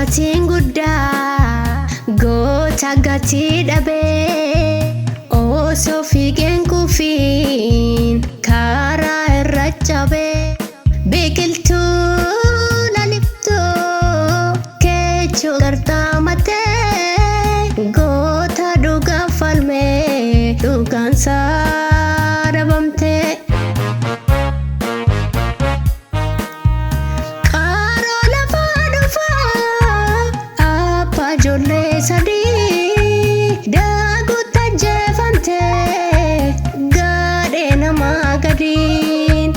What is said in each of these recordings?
Gaatiin Gudda goota gatii dhabee osoo fiigeen kufiin karaa irra cabee biqiltuu laliftoo keechoo gartaamatee goota dhugaa falmee dhugaansaa dhabamtee. Ijoollee sadii daakuu ajjeefamtee gadhee namaa gadiin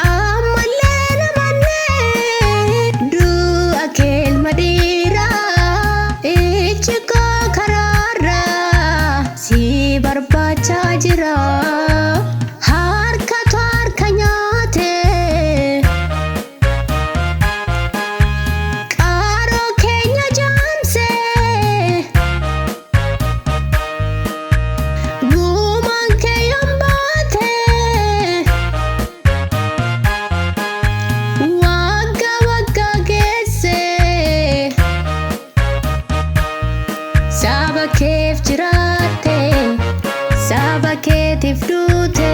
ammallee namannee du'a keelma dhiiraa ijji koo karaarraa si barbaachaa jira. Harkatu harka nyaatee qaaroo keenya jaamsee saba keef jiraatte saba keetiif duute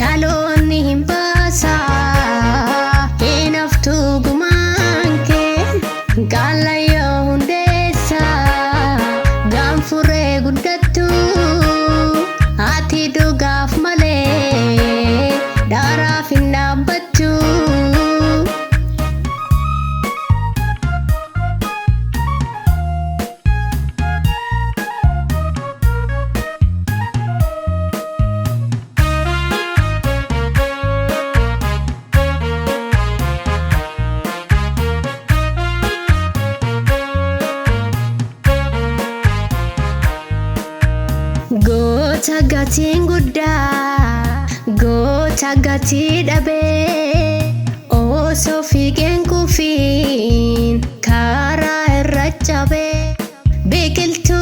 dhaloonni hin baasaa hin haftu gumaan kee Qaalayyoo hundeessa gaanfuree guddattu ati dhugaaf malee dhaaraaf hin dhaabbattu. Goota Gaatiin Gudda goota gatii dhabee osoo fiigeen kufiin karaa irra cabee biqiltuu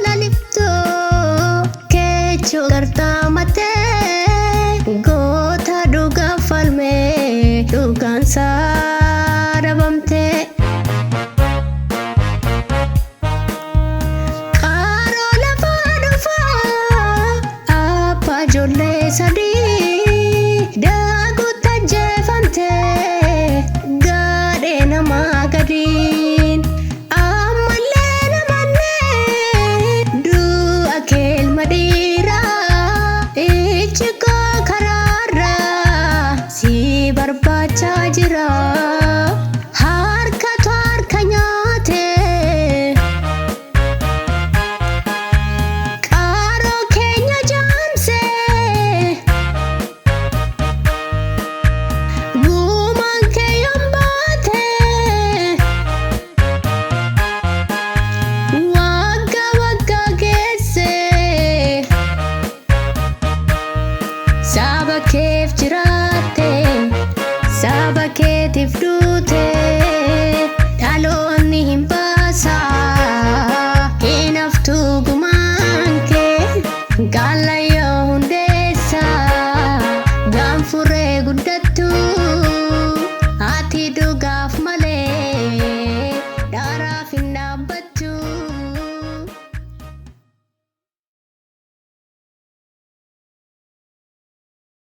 laliftoo keechoo gartaamatee goota dhugaa falmee dhugaansaa dhabamtee. Ijoollee sadii daakuu ajjeefamtee gadhee namaa gadiin ammallee namannee du'a keelma dhiiraa ijji koo karaarraa si barbaachaa jira. Harkatu harka nyaatee qaaroo keenya jaamsee saba keef jiraatte saba keetiif duute dhaloonni hin baasaa hin haftu gumaan kee Qaalayyoo hundeessa gaanfuree guddattu.